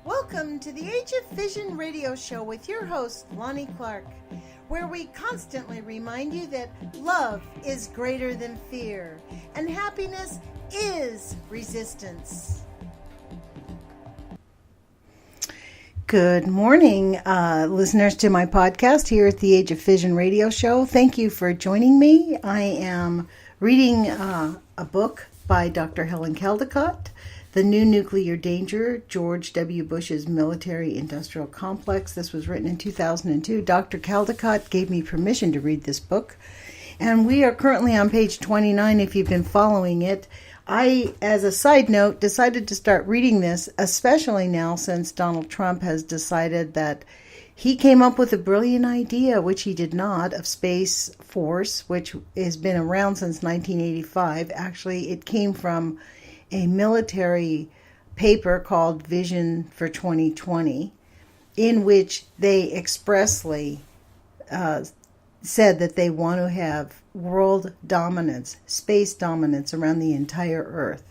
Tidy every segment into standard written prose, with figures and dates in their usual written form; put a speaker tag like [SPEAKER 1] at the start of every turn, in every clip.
[SPEAKER 1] Welcome to the Age of Vision radio show with your host, Lonnie Clark, where we constantly remind you that love is greater than fear and happiness is resistance. Good morning, listeners to my podcast here at the Age of Vision radio show. Thank you for joining me. I am reading a book by Dr. Helen Caldicott, The New Nuclear Danger, George W. Bush's Military-Industrial Complex. This was written in 2002. Dr. Caldicott gave me permission to read this book, and we are currently on page 29 if you've been following it. I, as a side note, decided to start reading this, especially now since Donald Trump has decided that he came up with a brilliant idea, which he did not, of Space Force, which has been around since 1985. Actually, it came from a military paper called Vision for 2020, in which they expressly said that they want to have world dominance, space dominance around the entire Earth.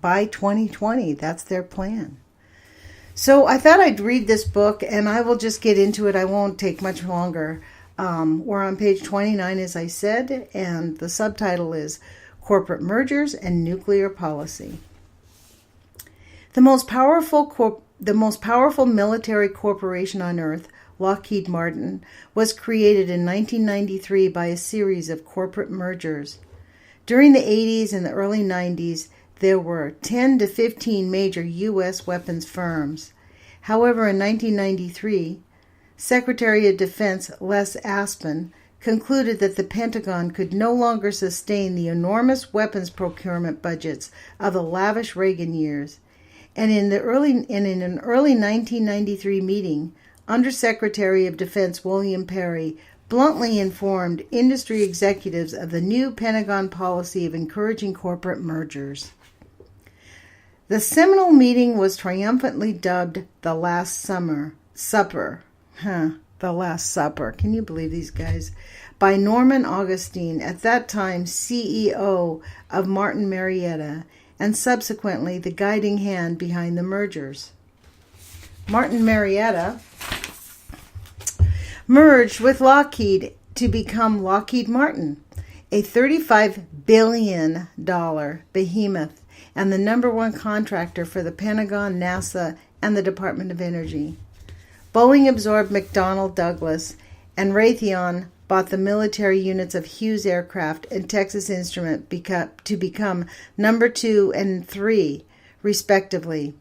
[SPEAKER 1] By 2020, that's their plan. So I thought I'd read this book, and I will just get into it. I won't take much longer. We're on page 29, as I said, and the subtitle is Corporate Mergers and Nuclear Policy. The most powerful military corporation on Earth, Lockheed Martin, was created in 1993 by a series of corporate mergers. During the 80s and the early 90s, there were 10 to 15 major U.S. weapons firms. However, in 1993, Secretary of Defense Les Aspin concluded that the Pentagon could no longer sustain the enormous weapons procurement budgets of the lavish Reagan years. And in an early 1993 meeting, Undersecretary of Defense William Perry bluntly informed industry executives of the new Pentagon policy of encouraging corporate mergers. The seminal meeting was triumphantly dubbed the Last Supper. The Last Supper. Can you believe these guys? By Norman Augustine, at that time CEO of Martin Marietta, and subsequently the guiding hand behind the mergers. Martin Marietta merged with Lockheed to become Lockheed Martin, a $35 billion behemoth and the number one contractor for the Pentagon, NASA, and the Department of Energy. Boeing absorbed McDonnell Douglas, and Raytheon bought the military units of Hughes Aircraft and Texas Instrument to become number 2 and 3, respectively.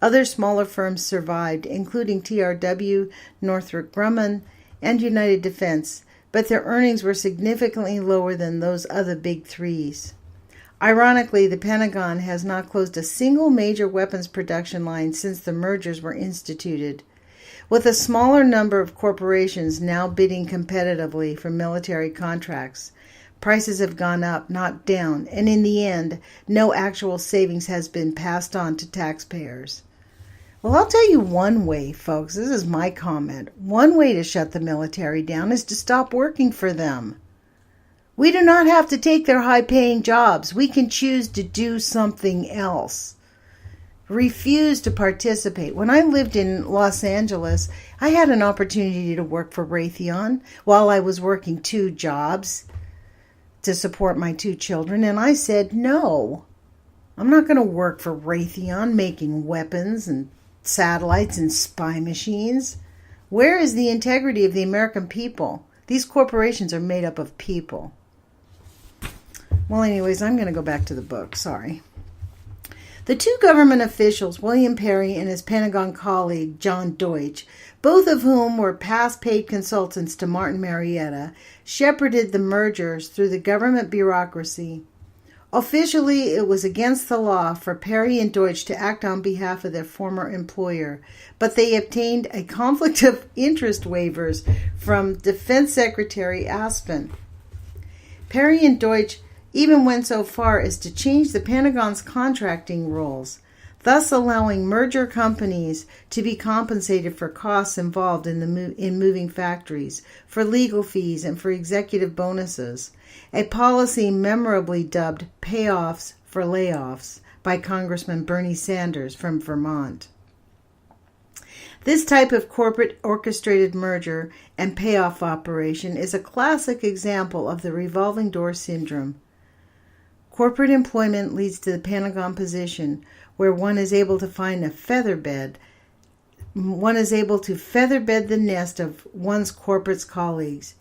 [SPEAKER 1] Other smaller firms survived, including TRW, Northrop Grumman, and United Defense, but their earnings were significantly lower than those other big threes. Ironically, the Pentagon has not closed a single major weapons production line since the mergers were instituted. With a smaller number of corporations now bidding competitively for military contracts, prices have gone up, not down, and in the end, no actual savings has been passed on to taxpayers. Well, I'll tell you one way, folks. This is my comment. One way to shut the military down is to stop working for them. We do not have to take their high-paying jobs. We can choose to do something else. Refuse to participate. When I lived in Los Angeles, I had an opportunity to work for Raytheon while I was working 2 jobs to support my 2 children, and I said, no, I'm not going to work for Raytheon making weapons and satellites and spy machines. Where is the integrity of the American people? These corporations are made up of people. Well, anyways, I'm going to go back to the book. Sorry. The 2 government officials, William Perry and his Pentagon colleague, John Deutsch, both of whom were past paid consultants to Martin Marietta, shepherded the mergers through the government bureaucracy. Officially, it was against the law for Perry and Deutsch to act on behalf of their former employer, but they obtained a conflict of interest waivers from Defense Secretary Aspin. Perry and Deutsch even went so far as to change the Pentagon's contracting rules, thus allowing merger companies to be compensated for costs involved in moving factories, for legal fees, and for executive bonuses, a policy memorably dubbed payoffs for layoffs by Congressman Bernie Sanders from Vermont. This type of corporate orchestrated merger and payoff operation is a classic example of the revolving door syndrome. Corporate employment leads to the Pentagon position where one is able to find a feather bed. One is able to feather bed the nest of one's corporate colleagues.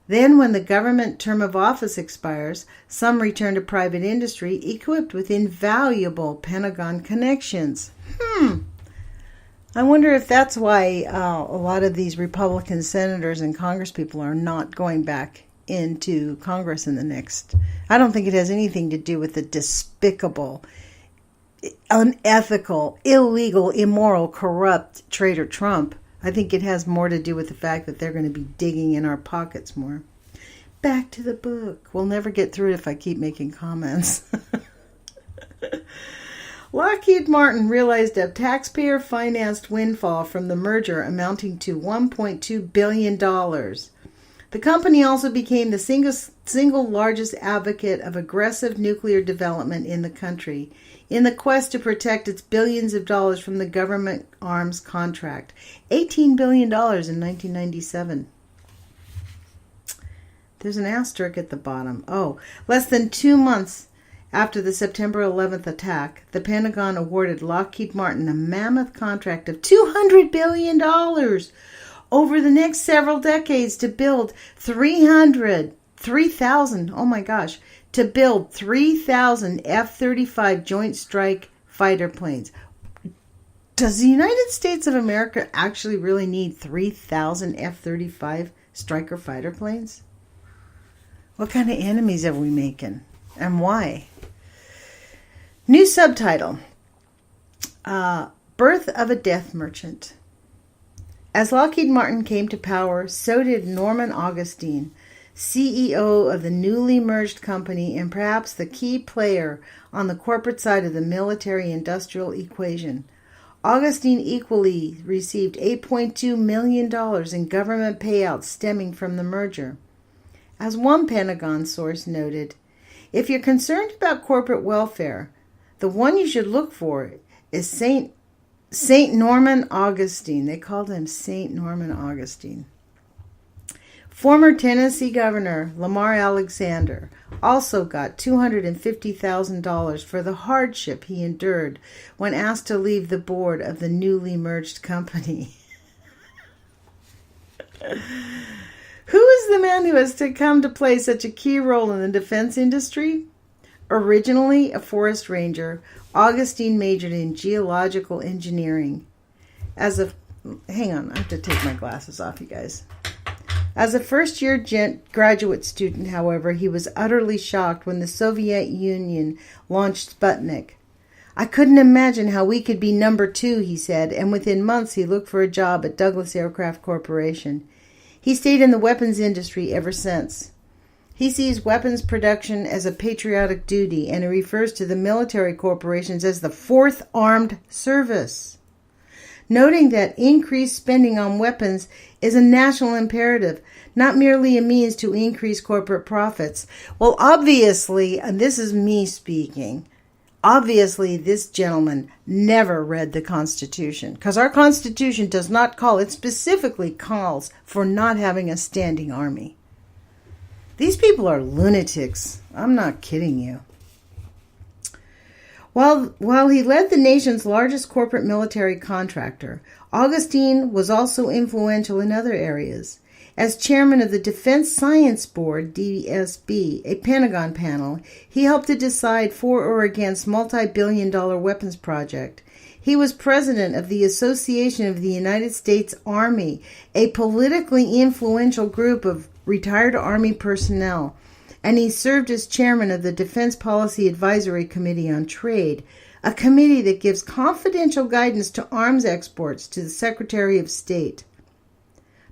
[SPEAKER 1] Then, when the government term of office expires, some return to private industry equipped with invaluable Pentagon connections. I wonder if that's why a lot of these Republican senators and congresspeople are not going back into Congress in the next. I don't think it has anything to do with the despicable, unethical, illegal, immoral, corrupt traitor Trump. I think it has more to do with the fact that they're going to be digging in our pockets more. Back to the book. We'll never get through it if I keep making comments. Lockheed Martin realized a taxpayer-financed windfall from the merger amounting to $1.2 billion. The company also became the single largest advocate of aggressive nuclear development in the country in the quest to protect its billions of dollars from the government arms contract. $18 billion in 1997. There's an asterisk at the bottom. Less than 2 months after the September 11th attack, the Pentagon awarded Lockheed Martin a mammoth contract of $200 billion over the next several decades to build 3,000 F-35 Joint Strike Fighter planes. Does the United States of America actually really need 3,000 F-35 Striker fighter planes? What kind of enemies are we making? And why? New subtitle. Birth of a Death Merchant. As Lockheed Martin came to power, so did Norman Augustine, CEO of the newly merged company and perhaps the key player on the corporate side of the military-industrial equation. Augustine equally received $8.2 million in government payouts stemming from the merger. As one Pentagon source noted, if you're concerned about corporate welfare, the one you should look for is Saint Norman Augustine. They called him Saint Norman Augustine. Former Tennessee Governor Lamar Alexander also got $250,000 for the hardship he endured when asked to leave the board of the newly merged company. Who is the man who has to come to play such a key role in the defense industry? Originally a forest ranger, Augustine majored in geological engineering. Hang on, I have to take my glasses off, you guys. As a first-year graduate student, however, he was utterly shocked when the Soviet Union launched Sputnik. I couldn't imagine how we could be number 2, he said, and within months he looked for a job at Douglas Aircraft Corporation. He stayed in the weapons industry ever since. He sees weapons production as a patriotic duty, and he refers to the military corporations as the Fourth Armed Service, noting that increased spending on weapons is a national imperative, not merely a means to increase corporate profits. Well, obviously, and this is me speaking, obviously this gentleman never read the Constitution, because our Constitution does not it specifically calls for not having a standing army. These people are lunatics. I'm not kidding you. While he led the nation's largest corporate military contractor, Augustine was also influential in other areas. As chairman of the Defense Science Board, DSB, a Pentagon panel, he helped to decide for or against multi-billion-dollar weapons project. He was president of the Association of the United States Army, a politically influential group of retired Army personnel, and he served as chairman of the Defense Policy Advisory Committee on Trade, a committee that gives confidential guidance to arms exports to the Secretary of State.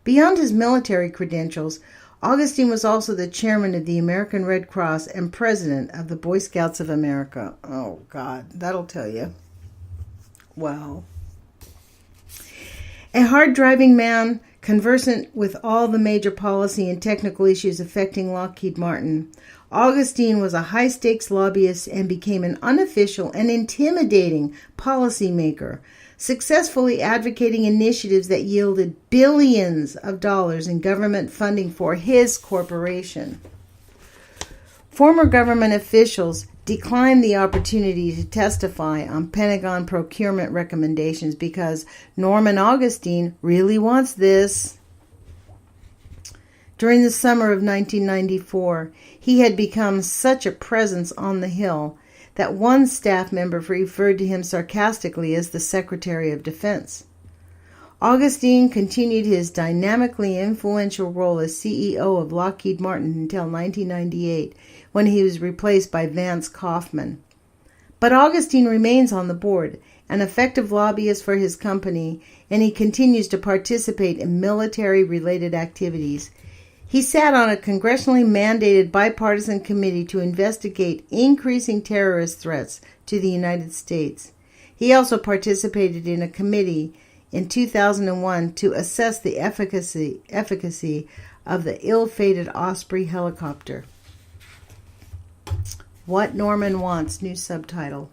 [SPEAKER 1] Beyond his military credentials, Augustine was also the chairman of the American Red Cross and president of the Boy Scouts of America. Oh, God, that'll tell you. Wow. A hard-driving man conversant with all the major policy and technical issues affecting Lockheed Martin, Augustine was a high-stakes lobbyist and became an unofficial and intimidating policymaker, successfully advocating initiatives that yielded billions of dollars in government funding for his corporation. Former government officials declined the opportunity to testify on Pentagon procurement recommendations because Norman Augustine really wants this. During the summer of 1994, he had become such a presence on the Hill that one staff member referred to him sarcastically as the Secretary of Defense. Augustine continued his dynamically influential role as CEO of Lockheed Martin until 1998, when he was replaced by Vance Kaufman. But Augustine remains on the board, an effective lobbyist for his company, and he continues to participate in military-related activities. He sat on a congressionally mandated bipartisan committee to investigate increasing terrorist threats to the United States. He also participated in a committee in 2001 to assess the efficacy of the ill-fated Osprey helicopter. What Norman Wants, new subtitle.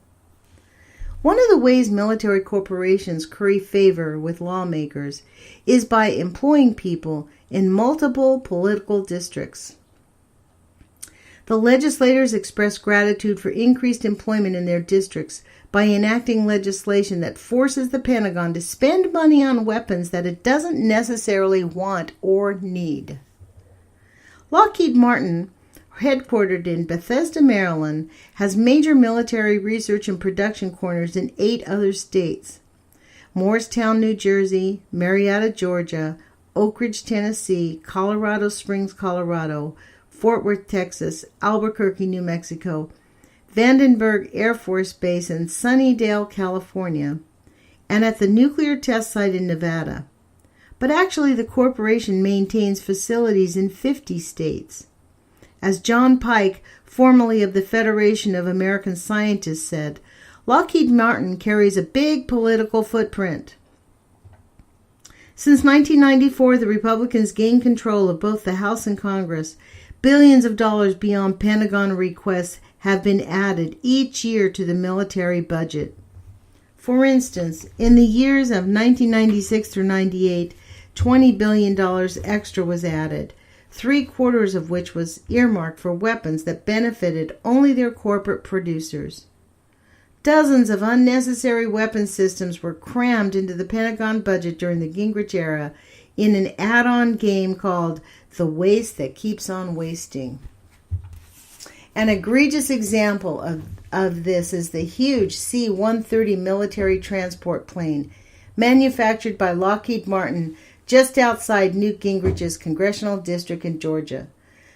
[SPEAKER 1] One of the ways military corporations curry favor with lawmakers is by employing people in multiple political districts. The legislators express gratitude for increased employment in their districts by enacting legislation that forces the Pentagon to spend money on weapons that it doesn't necessarily want or need. Lockheed Martin, headquartered in Bethesda, Maryland, has major military research and production corners in 8 other states: Morristown, New Jersey, Marietta, Georgia, Oak Ridge, Tennessee, Colorado Springs, Colorado, Fort Worth, Texas, Albuquerque, New Mexico, Vandenberg Air Force Base in Sunnydale, California, and at the nuclear test site in Nevada. But actually, the corporation maintains facilities in 50 states. As John Pike, formerly of the Federation of American Scientists, said, Lockheed Martin carries a big political footprint. Since 1994, the Republicans gained control of both the House and Congress. Billions of dollars beyond Pentagon requests have been added each year to the military budget. For instance, in the years of 1996 through 98, $20 billion extra was added, 3/4 of which was earmarked for weapons that benefited only their corporate producers. Dozens of unnecessary weapon systems were crammed into the Pentagon budget during the Gingrich era in an add-on game called The Waste That Keeps on Wasting. An egregious example of this is the huge C-130 military transport plane manufactured by Lockheed Martin just outside Newt Gingrich's congressional district in Georgia.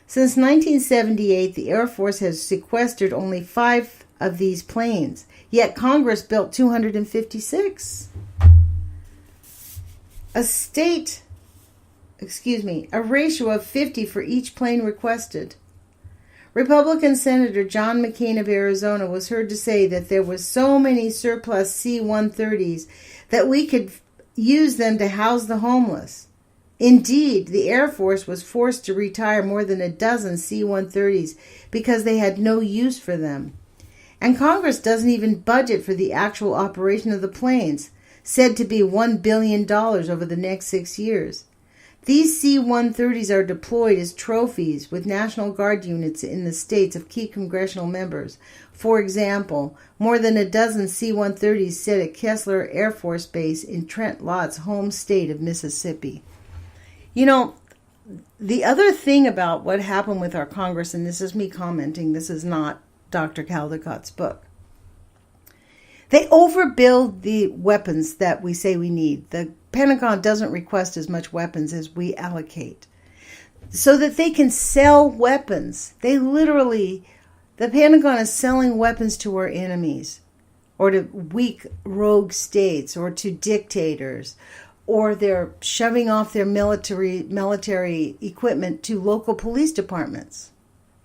[SPEAKER 1] Since 1978, the Air Force has sequestered only 5 of these planes, yet Congress built 256. A ratio of 50 for each plane requested. Republican Senator John McCain of Arizona was heard to say that there was so many surplus C-130s that we could use them to house the homeless. Indeed, the Air Force was forced to retire more than a dozen C-130s because they had no use for them. And Congress doesn't even budget for the actual operation of the planes, said to be $1 billion over the next 6 years. These C-130s are deployed as trophies with National Guard units in the states of key congressional members. For example, more than a dozen C-130s sit at Kessler Air Force Base in Trent Lott's home state of Mississippi. You know, the other thing about what happened with our Congress, and this is me commenting, this is not Dr. Caldicott's book. They overbuild the weapons that we say we need. The Pentagon doesn't request as much weapons as we allocate, so that they can sell weapons. The Pentagon is selling weapons to our enemies, or to weak rogue states, or to dictators, or they're shoving off their military equipment to local police departments.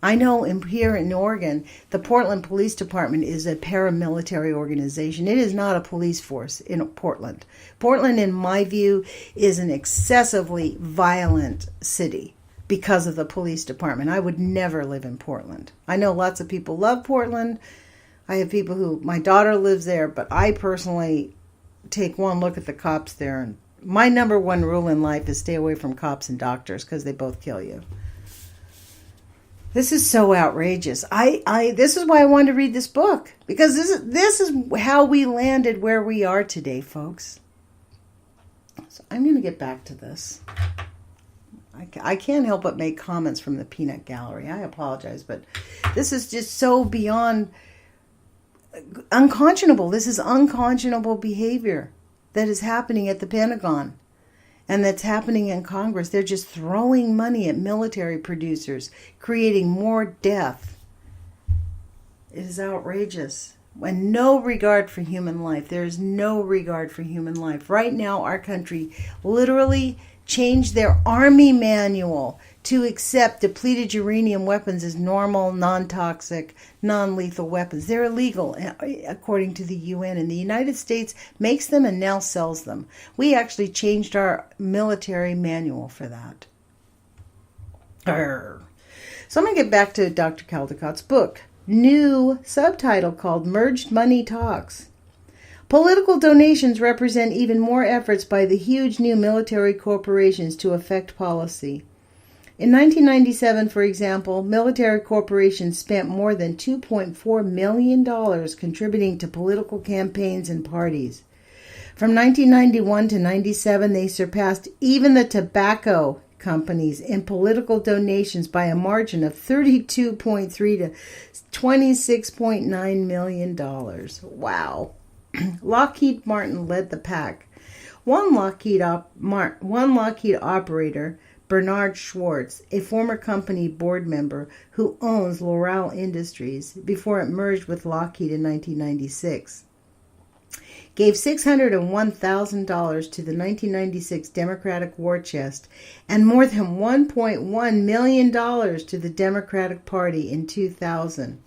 [SPEAKER 1] I know here in Oregon, the Portland Police Department is a paramilitary organization. It is not a police force in Portland. Portland, in my view, is an excessively violent city because of the police department. I would never live in Portland. I know lots of people love Portland. I have people my daughter lives there, but I personally take one look at the cops there. And my number one rule in life is stay away from cops and doctors because they both kill you. This is so outrageous. This is why I wanted to read this book, because this is how we landed where we are today, folks. So I'm going to get back to this. I can't help but make comments from the peanut gallery. I apologize, but this is just so beyond unconscionable. This is unconscionable behavior that is happening at the Pentagon. And that's happening in Congress. They're just throwing money at military producers, creating more death. It is outrageous. And no regard for human life. There is no regard for human life. Right now, our country literally changed their army manual to accept depleted uranium weapons as normal, non-toxic, non-lethal weapons. They're illegal, according to the UN, and the United States makes them and now sells them. We actually changed our military manual for that. So I'm going to get back to Dr. Caldicott's book. New subtitle called Merged Money Talks. Political donations represent even more efforts by the huge new military corporations to affect policy. In 1997, for example, military corporations spent more than $2.4 million contributing to political campaigns and parties. From 1991 to 97, they surpassed even the tobacco companies in political donations by a margin of 32.3 to $26.9 million. Wow. Lockheed Martin led the pack. One Lockheed operator, Bernard Schwartz, a former company board member who owns Loral Industries before it merged with Lockheed in 1996, gave $601,000 to the 1996 Democratic War Chest and more than $1.1 million to the Democratic Party in 2000.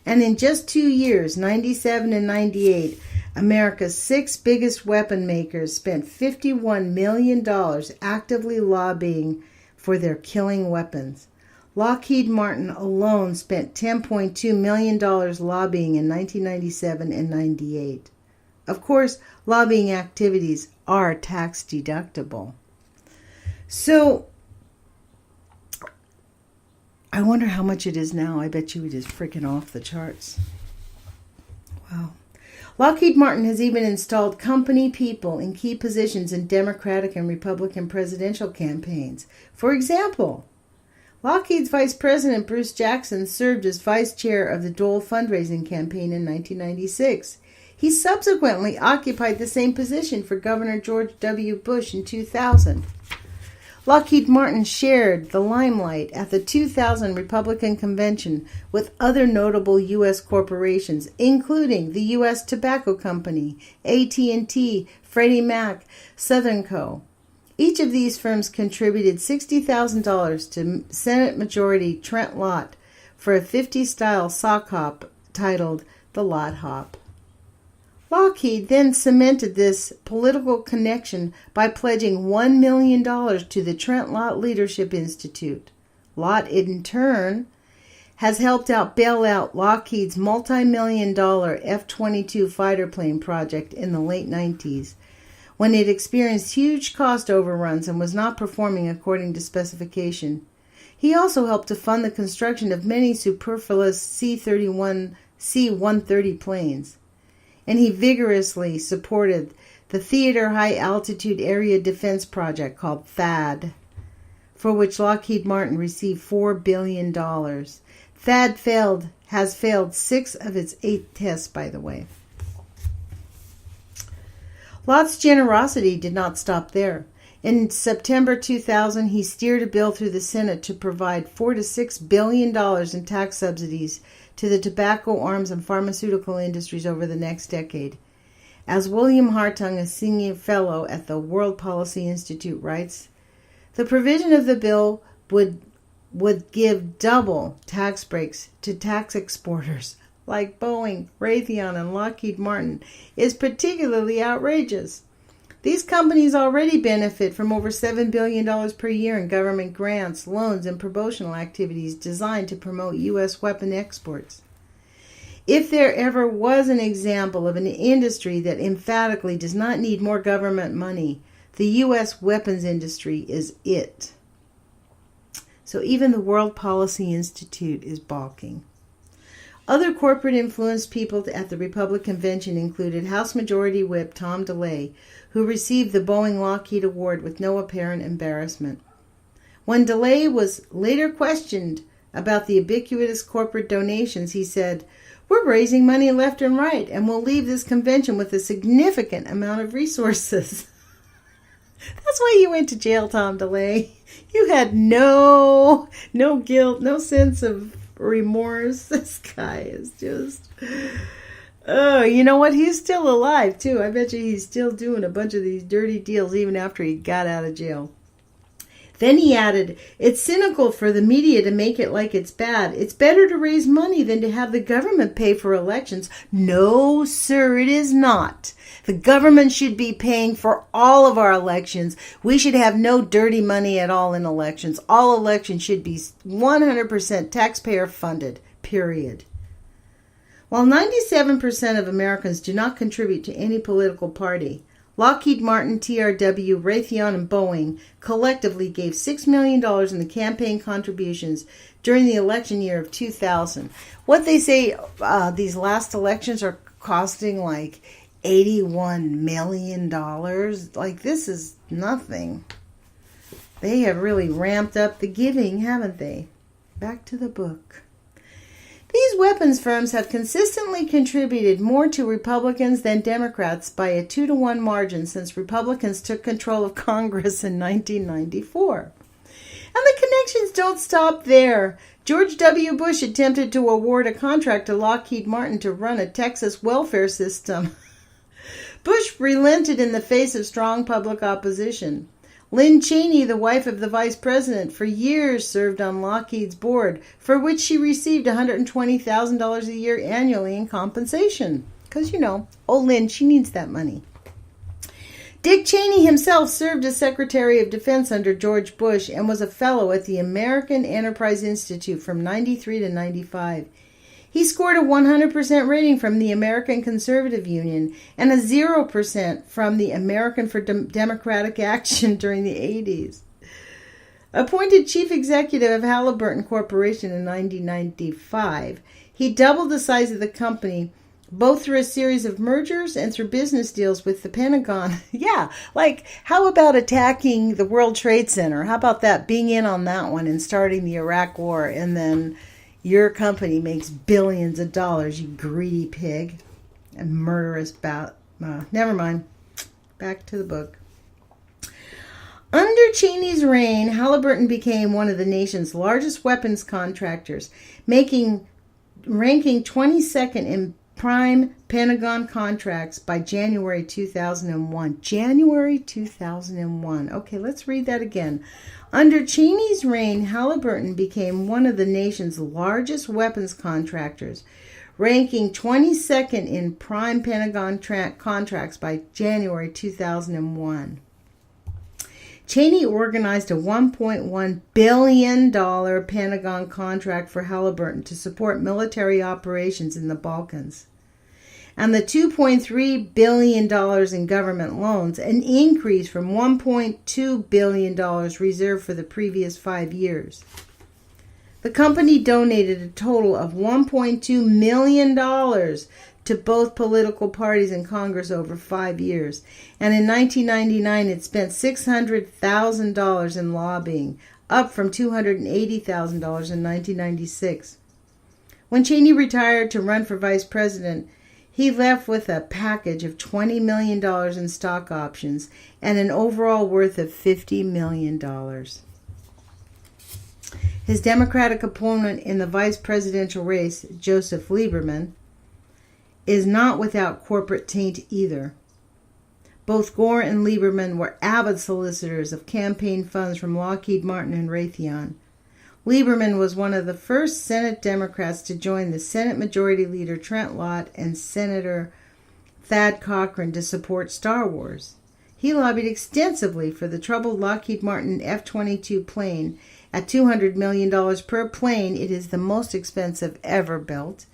[SPEAKER 1] And in just 2 years, 97 and 98, America's 6 biggest weapon makers spent $51 million actively lobbying for their killing weapons. Lockheed Martin alone spent $10.2 million lobbying in 1997 and 98. Of course, lobbying activities are tax deductible. So, I wonder how much it is now. I bet you it is freaking off the charts. Wow. Lockheed Martin has even installed company people in key positions in Democratic and Republican presidential campaigns. For example, Lockheed's Vice President Bruce Jackson served as vice chair of the Dole fundraising campaign in 1996. He subsequently occupied the same position for Governor George W. Bush in 2000. Lockheed Martin shared the limelight at the 2000 Republican Convention with other notable U.S. corporations, including the U.S. Tobacco Company, AT&T, Freddie Mac, Southern Co. Each of these firms contributed $60,000 to Senate Majority Trent Lott for a 50-style sock hop titled the Lott Hop. Lockheed then cemented this political connection by pledging $1 million to the Trent Lott Leadership Institute. Lott, in turn, has helped out bail out Lockheed's multi-million-dollar F-22 fighter plane project in the late 90s, when it experienced huge cost overruns and was not performing according to specification. He also helped to fund the construction of many superfluous C-130 planes. And he vigorously supported the Theater High Altitude Area Defense Project called THAAD, for which Lockheed Martin received $4 billion. THAAD has failed 6 of its 8 tests, by the way. Lott's generosity did not stop there. In September 2000, he steered a bill through the Senate to provide $4 to $6 billion in tax subsidies to the tobacco, arms, and pharmaceutical industries over the next decade. As William Hartung, a senior fellow at the World Policy Institute, writes, the provision of the bill would would give double tax breaks to tax exporters like Boeing, Raytheon, and Lockheed Martin is particularly outrageous. These companies already benefit from over $7 billion per year in government grants, loans, and promotional activities designed to promote U.S. weapon exports. If there ever was an example of an industry that emphatically does not need more government money, the U.S. weapons industry is it. So even the World Policy Institute is balking. Other corporate-influenced people at the Republican convention included House Majority Whip Tom DeLay, who received the Boeing-Lockheed Award with no apparent embarrassment. When DeLay was later questioned about the ubiquitous corporate donations, he said, "We're raising money left and right, and we'll leave this convention with a significant amount of resources." That's why you went to jail, Tom DeLay. You had no guilt, no sense of remorse. This guy is just... Oh, you know what? He's still alive, too. I bet you he's still doing a bunch of these dirty deals even after he got out of jail. Then he added, "It's cynical for the media to make it like it's bad. It's better to raise money than to have the government pay for elections." No, sir, it is not. The government should be paying for all of our elections. We should have no dirty money at all in elections. All elections should be 100% taxpayer funded, period. While 97% of Americans do not contribute to any political party, Lockheed Martin, TRW, Raytheon, and Boeing collectively gave $6 million in the campaign contributions during the election year of 2000. What they say these last elections are costing like $81 million. Like, this is nothing. They have really ramped up the giving, haven't they? Back to the book. These weapons firms have consistently contributed more to Republicans than Democrats by a 2-to-1 margin since Republicans took control of Congress in 1994. And the connections don't stop there. George W. Bush attempted to award a contract to Lockheed Martin to run a Texas welfare system. Bush relented in the face of strong public opposition. Lynn Cheney, the wife of the vice president, for years served on Lockheed's board, for which she received $120,000 a year annually in compensation. Because, old Lynn, she needs that money. Dick Cheney himself served as Secretary of Defense under George Bush and was a fellow at the American Enterprise Institute from 93 to 95. He scored a 100% rating from the American Conservative Union and a 0% from the American for Democratic Action during the 80s. Appointed chief executive of Halliburton Corporation in 1995, he doubled the size of the company both through a series of mergers and through business deals with the Pentagon. Yeah, like, how about attacking the World Trade Center? How about that, being in on that one and starting the Iraq War, and then your company makes billions of dollars, you greedy pig and murderous never mind. Back to the book. Under Cheney's reign, Halliburton became one of the nation's largest weapons contractors, ranking 22nd in prime Pentagon contracts by January 2001. January 2001. Okay, let's read that again. Under Cheney's reign, Halliburton became one of the nation's largest weapons contractors, ranking 22nd in prime Pentagon contracts by January 2001. Cheney organized a $1.1 billion Pentagon contract for Halliburton to support military operations in the Balkans, and the $2.3 billion in government loans, an increase from $1.2 billion reserved for the previous 5 years. The company donated a total of $1.2 million to both political parties in Congress over 5 years, and in 1999 it spent $600,000 in lobbying, up from $280,000 in 1996. When Cheney retired to run for vice president, he left with a package of $20 million in stock options and an overall worth of $50 million. His Democratic opponent in the vice presidential race, Joseph Lieberman, is not without corporate taint either. Both Gore and Lieberman were avid solicitors of campaign funds from Lockheed Martin and Raytheon. Lieberman was one of the first Senate Democrats to join the Senate Majority Leader Trent Lott and Senator Thad Cochran to support Star Wars. He lobbied extensively for the troubled Lockheed Martin F-22 plane. At $200 million per plane, it is the most expensive ever built.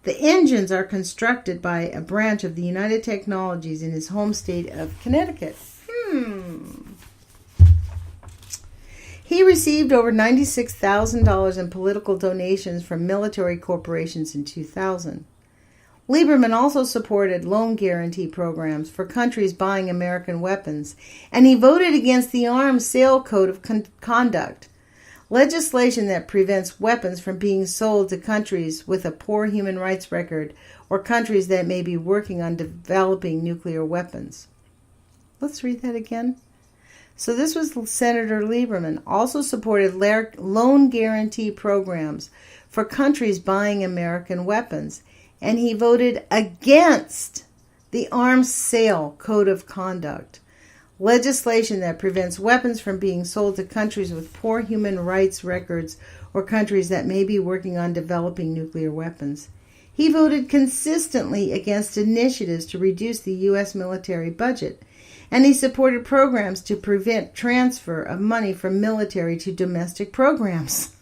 [SPEAKER 1] The engines are constructed by a branch of the United Technologies in his home state of Connecticut. He received over $96,000 in political donations from military corporations in 2000. Lieberman also supported loan guarantee programs for countries buying American weapons, and he voted against the Arms Sale Code of Conduct, legislation that prevents weapons from being sold to countries with a poor human rights record or countries that may be working on developing nuclear weapons. Let's read that again. So this was Senator Lieberman, also supported loan guarantee programs for countries buying American weapons, and he voted against the Arms Sale Code of Conduct, legislation that prevents weapons from being sold to countries with poor human rights records or countries that may be working on developing nuclear weapons. He voted consistently against initiatives to reduce the U.S. military budget, and he supported programs to prevent transfer of money from military to domestic programs.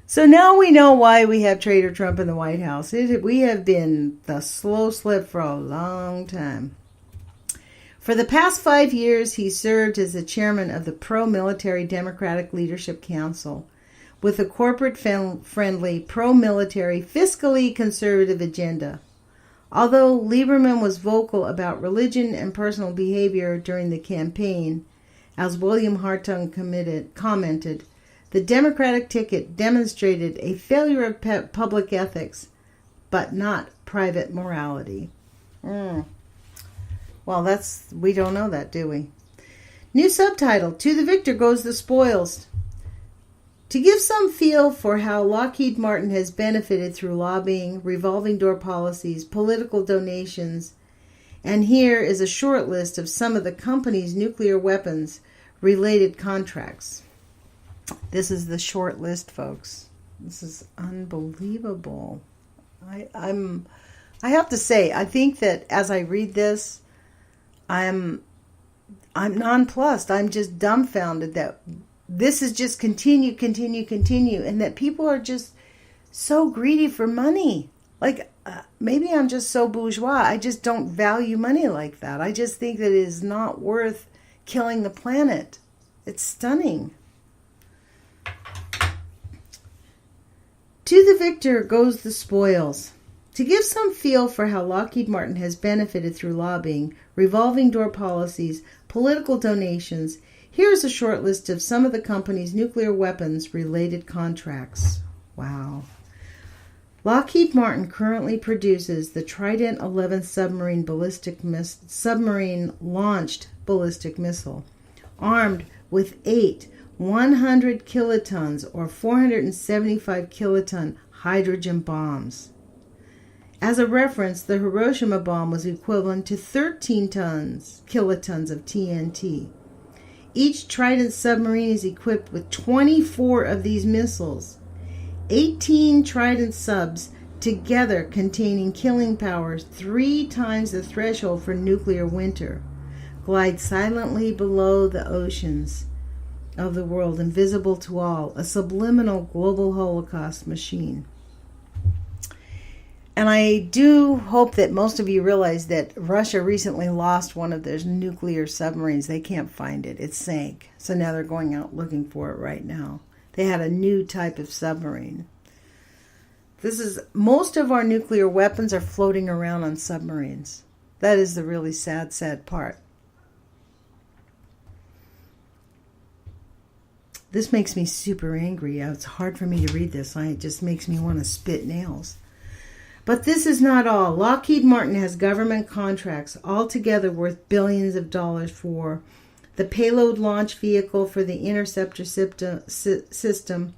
[SPEAKER 1] So now we know why we have Trader Trump in the White House. We have been the slow slip for a long time. For the past 5 years, he served as the chairman of the Pro-Military Democratic Leadership Council, with a corporate-friendly, pro-military, fiscally conservative agenda. Although Lieberman was vocal about religion and personal behavior during the campaign, as William Hartung commented, the Democratic ticket demonstrated a failure of public ethics, but not private morality. Well, we don't know that, do we? New subtitle, To the Victor Goes the Spoils. To give some feel for how Lockheed Martin has benefited through lobbying, revolving door policies, political donations, and here is a short list of some of the company's nuclear weapons related contracts. This is the short list, folks. This is unbelievable. I have to say, I think that as I read this, I'm nonplussed. I'm just dumbfounded that this is just continue, and that people are just so greedy for money. Like, maybe I'm just so bourgeois. I just don't value money like that. I just think that it is not worth killing the planet. It's stunning. To the victor goes the spoils. To give some feel for how Lockheed Martin has benefited through lobbying, revolving door policies, political donations, here's a short list of some of the company's nuclear weapons related contracts. Wow. Lockheed Martin currently produces the Trident 11 submarine-launched ballistic missile, armed with 8 100 kilotons or 475 kiloton hydrogen bombs. As a reference, the Hiroshima bomb was equivalent to 13 kilotons of TNT. Each Trident submarine is equipped with 24 of these missiles. 18 Trident subs together containing killing powers 3 times the threshold for nuclear winter glide silently below the oceans of the world, invisible to all, a subliminal global holocaust machine. And I do hope that most of you realize that Russia recently lost one of their nuclear submarines. They can't find it. It sank. So now they're going out looking for it right now. They had a new type of submarine. Most of our nuclear weapons are floating around on submarines. That is the really sad, sad part. This makes me super angry. It's hard for me to read this. It just makes me want to spit nails. But this is not all. Lockheed Martin has government contracts altogether worth billions of dollars for the payload launch vehicle for the interceptor system,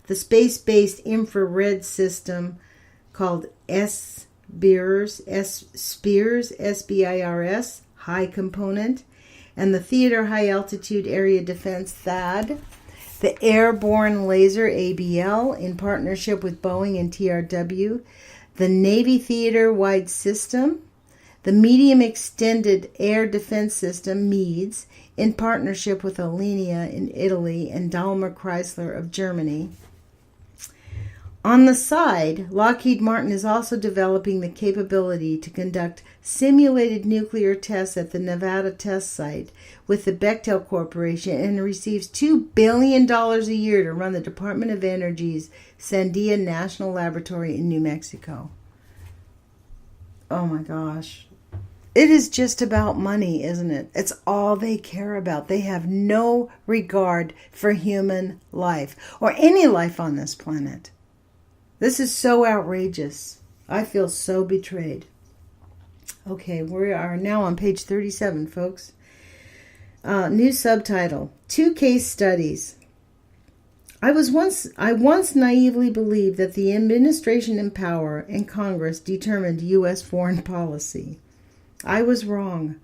[SPEAKER 1] the space-based infrared system called SBIRS, S-B-I-R-S, High Component, and the Theater High Altitude Area Defense, THAAD, the Airborne Laser ABL in partnership with Boeing and TRW, the Navy Theater-Wide System, the Medium Extended Air Defense System, MEADS, in partnership with Alenia in Italy and Daimler Chrysler of Germany. On the side, Lockheed Martin is also developing the capability to conduct simulated nuclear tests at the Nevada test site with the Bechtel Corporation and receives $2 billion a year to run the Department of Energy's Sandia National Laboratory in New Mexico. Oh my gosh. It is just about money, isn't it? It's all they care about. They have no regard for human life or any life on this planet. This is so outrageous. I feel so betrayed. Okay, we are now on page 37, folks. New subtitle, 2 case studies. I once naively believed that the administration in power and Congress determined U.S. foreign policy. I was wrong.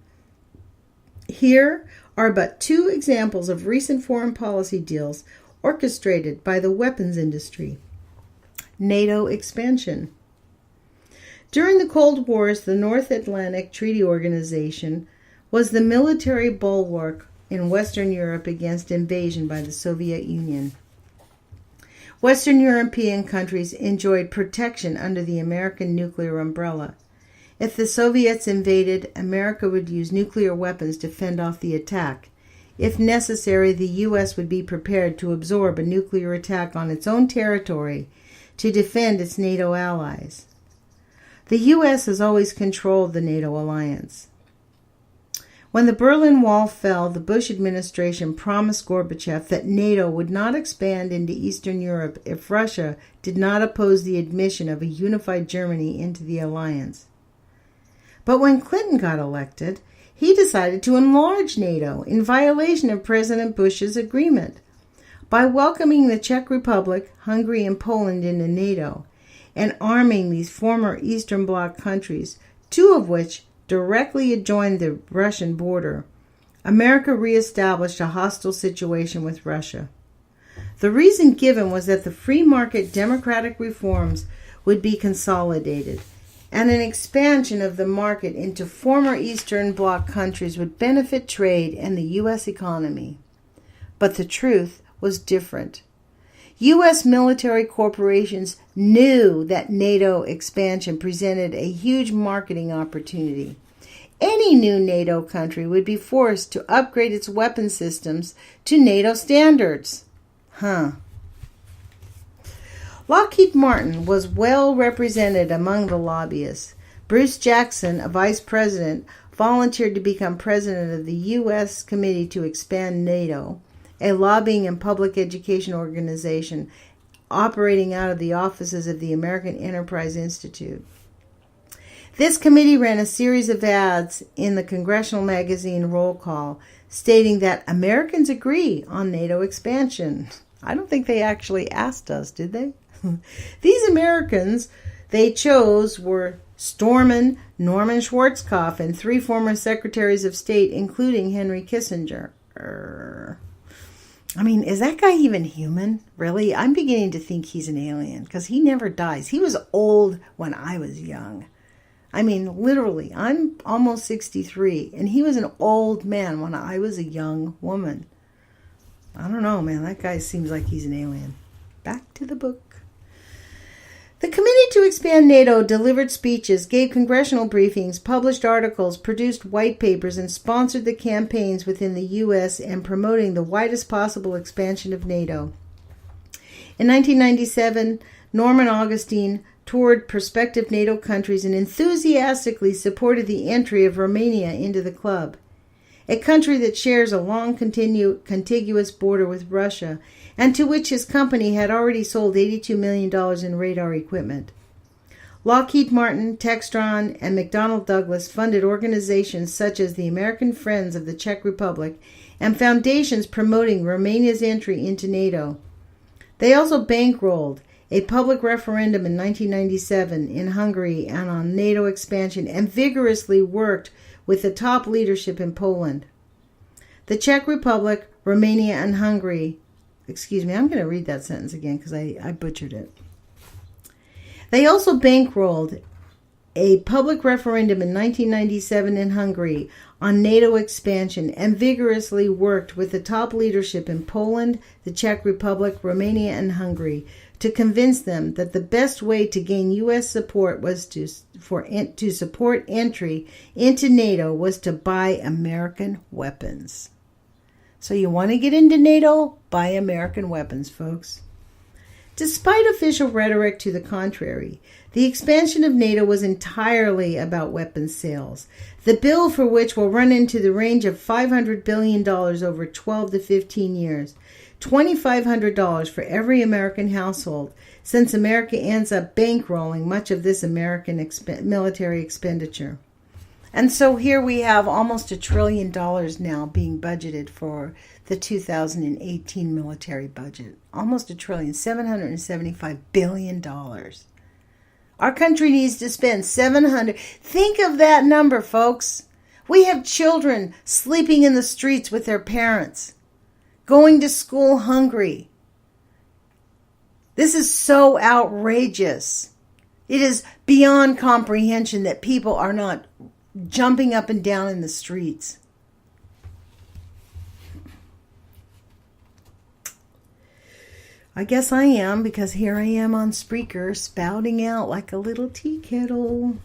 [SPEAKER 1] Here are but 2 examples of recent foreign policy deals orchestrated by the weapons industry. NATO expansion. During the Cold Wars, the North Atlantic Treaty Organization was the military bulwark in Western Europe against invasion by the Soviet Union. Western European countries enjoyed protection under the American nuclear umbrella. If the Soviets invaded, America would use nuclear weapons to fend off the attack. If necessary, the U.S. would be prepared to absorb a nuclear attack on its own territory to defend its NATO allies. The U.S. has always controlled the NATO alliance. When the Berlin Wall fell, the Bush administration promised Gorbachev that NATO would not expand into Eastern Europe if Russia did not oppose the admission of a unified Germany into the alliance. But when Clinton got elected, he decided to enlarge NATO in violation of President Bush's agreement. By welcoming the Czech Republic, Hungary, and Poland into NATO, and arming these former Eastern Bloc countries, 2 of which directly adjoined the Russian border, America reestablished a hostile situation with Russia. The reason given was that the free market democratic reforms would be consolidated, and an expansion of the market into former Eastern Bloc countries would benefit trade and the U.S. economy. But the truth was different. U.S. military corporations knew that NATO expansion presented a huge marketing opportunity. Any new NATO country would be forced to upgrade its weapon systems to NATO standards. Lockheed Martin was well represented among the lobbyists. Bruce Jackson, a vice president, volunteered to become president of the U.S. Committee to Expand NATO, a lobbying and public education organization operating out of the offices of the American Enterprise Institute. This committee ran a series of ads in the congressional magazine Roll Call stating that Americans agree on NATO expansion. I don't think they actually asked us, did they? These Americans they chose were Norman Schwarzkopf, and 3 former secretaries of state, including Henry Kissinger. I mean, is that guy even human? Really? I'm beginning to think he's an alien because he never dies. He was old when I was young. I mean, literally, I'm almost 63, and he was an old man when I was a young woman. I don't know, man. That guy seems like he's an alien. Back to the book. The Committee to Expand NATO delivered speeches, gave congressional briefings, published articles, produced white papers, and sponsored the campaigns within the U.S. and promoting the widest possible expansion of NATO. In 1997, Norman Augustine toured prospective NATO countries and enthusiastically supported the entry of Romania into the club, a country that shares a long contiguous border with Russia, and to which his company had already sold $82 million in radar equipment. Lockheed Martin, Textron, and McDonnell Douglas funded organizations such as the American Friends of the Czech Republic and foundations promoting Romania's entry into NATO. They also bankrolled a public referendum in 1997 in Hungary and on NATO expansion and vigorously worked with the top leadership in Poland. The Czech Republic, Romania, and Hungary Excuse me, I'm going to read that sentence again because I butchered it. They also bankrolled a public referendum in 1997 in Hungary on NATO expansion and vigorously worked with the top leadership in Poland, the Czech Republic, Romania, and Hungary to convince them that the best way to gain U.S. support was to support entry into NATO was to buy American weapons. So you want to get into NATO? Buy American weapons, folks. Despite official rhetoric to the contrary, the expansion of NATO was entirely about weapons sales, the bill for which will run into the range of $500 billion over 12 to 15 years, $2,500 for every American household, since America ends up bankrolling much of this American military expenditure. And so here we have almost $1 trillion now being budgeted for the 2018 military budget. Almost $1 trillion, $775 billion. Our country needs to spend $700. Think of that number, folks. We have children sleeping in the streets with their parents, going to school hungry. This is so outrageous. It is beyond comprehension that people are not jumping up and down in the streets. I guess I am, because here I am on Spreaker spouting out like a little tea kettle.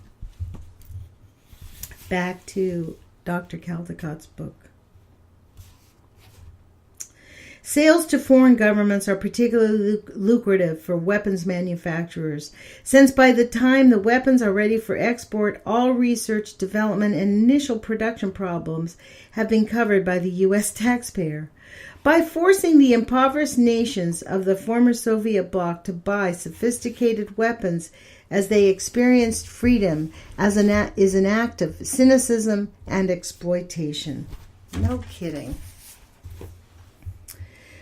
[SPEAKER 1] Back to Dr. Caldicott's book. Sales to foreign governments are particularly lucrative for weapons manufacturers, since by the time the weapons are ready for export, all research, development, and initial production problems have been covered by the U.S. taxpayer. By forcing the impoverished nations of the former Soviet bloc to buy sophisticated weapons as they experienced freedom is an act of cynicism and exploitation. No kidding.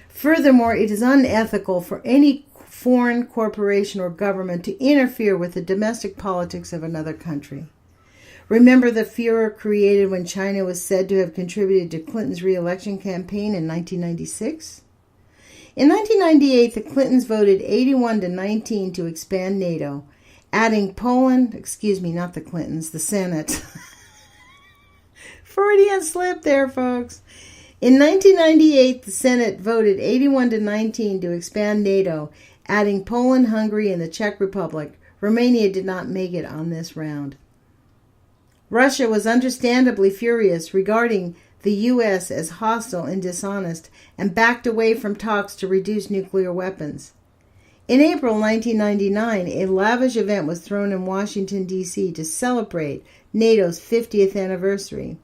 [SPEAKER 1] Furthermore, it is unethical for any foreign corporation or government to interfere with the domestic politics of another country. Remember the furor created when China was said to have contributed to Clinton's re-election campaign in 1996? In 1998, the Clintons voted 81-19 to expand NATO, adding Poland, not the Clintons, the Senate. Freudian slip there, folks. In 1998, the Senate voted 81-19 to expand NATO, adding Poland, Hungary, and the Czech Republic. Romania did not make it on this round. Russia was understandably furious regarding the U.S. as hostile and dishonest and backed away from talks to reduce nuclear weapons. In April 1999, a lavish event was thrown in Washington, D.C. to celebrate NATO's 50th anniversary.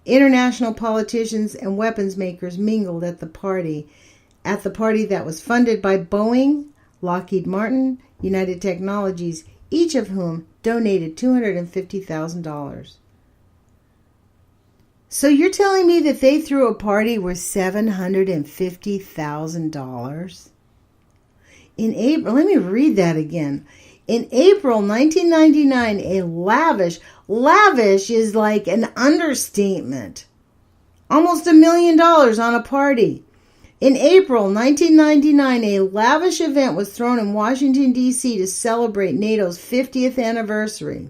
[SPEAKER 1] International politicians and weapons makers mingled at the party that was funded by Boeing, Lockheed Martin, United Technologies, each of whom donated $250,000. So you're telling me that they threw a party worth $750,000? In April, let me read that again. In April 1999, a lavish is like an understatement. Almost $1 million on a party. In April 1999, a lavish event was thrown in Washington, D.C. to celebrate NATO's 50th anniversary.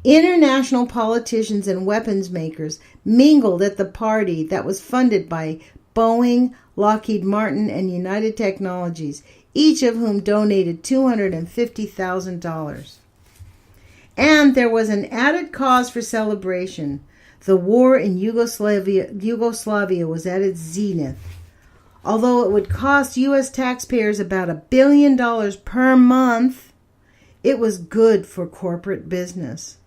[SPEAKER 1] International politicians and weapons makers mingled at the party that was funded by Boeing, Lockheed Martin, and United Technologies, each of whom donated $250,000. And there was an added cause for celebration. The war in Yugoslavia was at its zenith. Although it would cost U.S. taxpayers about $1 billion per month, it was good for corporate business.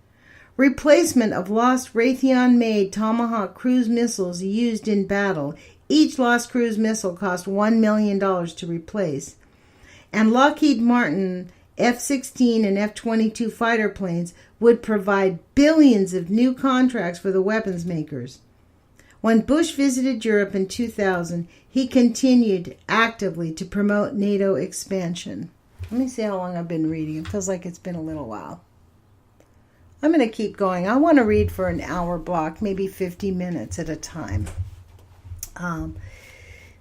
[SPEAKER 1] Replacement of lost Raytheon-made Tomahawk cruise missiles used in battle. Each lost cruise missile cost $1 million to replace. And Lockheed Martin F-16 and F-22 fighter planes would provide billions of new contracts for the weapons makers. When Bush visited Europe in 2000, he continued actively to promote NATO expansion. Let me see how long I've been reading. It feels like it's been a little while. I'm going to keep going. I want to read for an hour block, maybe 50 minutes at a time.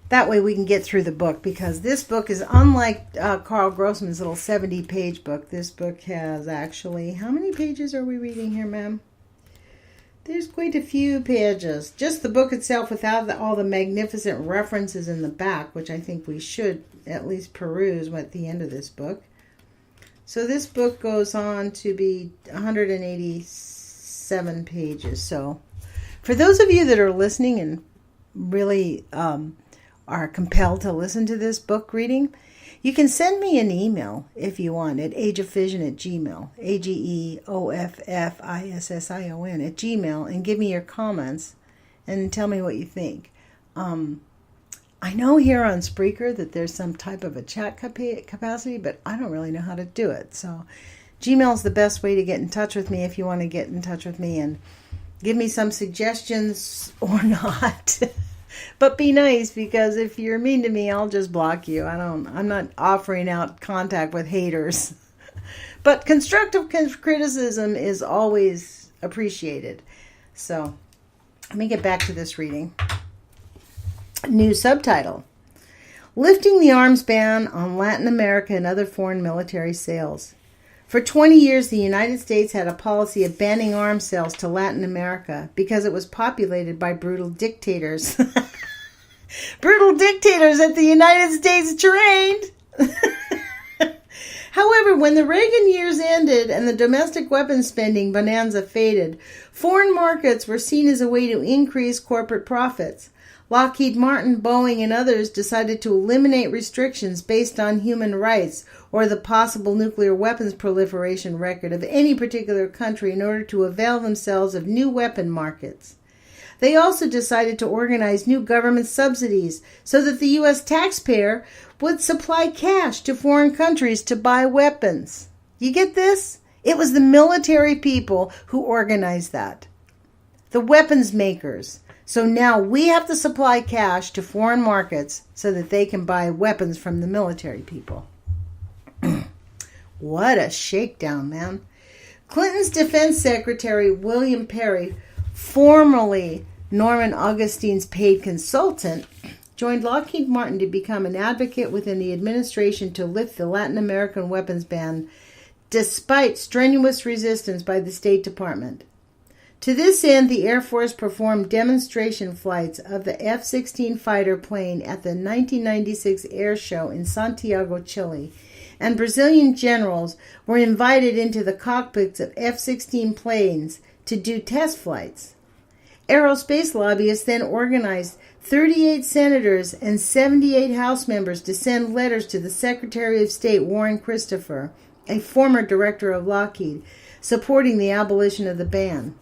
[SPEAKER 1] That way we can get through the book, because this book is unlike Carl Grossman's little 70-page book. This book has actually, how many pages are we reading here, ma'am? There's quite a few pages. Just the book itself without all the magnificent references in the back, which I think we should at least peruse at the end of this book. So this book goes on to be 187 pages. So for those of you that are listening and really are compelled to listen to this book reading, you can send me an email if you want at ageoffission@gmail, AGEOFFISSION @gmail, and give me your comments and tell me what you think. I know here on Spreaker that there's some type of a chat capacity, but I don't really know how to do it. So Gmail is the best way to get in touch with me if you want to get in touch with me and give me some suggestions or not. But be nice, because if you're mean to me, I'll just block you. I'm not offering out contact with haters. But constructive criticism is always appreciated. So let me get back to this reading. New subtitle: Lifting the Arms Ban on Latin America and Other Foreign Military Sales. For 20 years, the United States had a policy of banning arms sales to Latin America because it was populated by brutal dictators. Brutal dictators that the United States trained. However, when the Reagan years ended and the domestic weapons spending bonanza faded, foreign markets were seen as a way to increase corporate profits. Lockheed Martin, Boeing, and others decided to eliminate restrictions based on human rights or the possible nuclear weapons proliferation record of any particular country in order to avail themselves of new weapon markets. They also decided to organize new government subsidies so that the U.S. taxpayer would supply cash to foreign countries to buy weapons. You get this? It was the military people who organized that. The weapons makers. So now we have to supply cash to foreign markets so that they can buy weapons from the military people. What a shakedown, man. Clinton's Defense Secretary William Perry, formerly Norman Augustine's paid consultant, joined Lockheed Martin to become an advocate within the administration to lift the Latin American weapons ban, despite strenuous resistance by the State Department. To this end, the Air Force performed demonstration flights of the F-16 fighter plane at the 1996 air show in Santiago, Chile, and Brazilian generals were invited into the cockpits of F-16 planes to do test flights. Aerospace lobbyists then organized 38 senators and 78 House members to send letters to the Secretary of State Warren Christopher, a former director of Lockheed, supporting the abolition of the ban.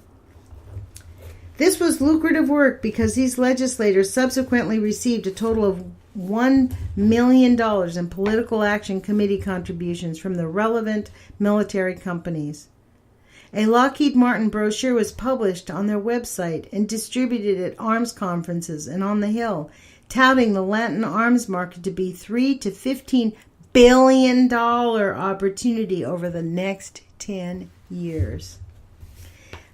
[SPEAKER 1] This was lucrative work because these legislators subsequently received a total of $1 million in political action committee contributions from the relevant military companies. A Lockheed Martin brochure was published on their website and distributed at arms conferences and on the Hill, touting the Latin arms market to be $3 to $15 billion opportunity over the next 10 years.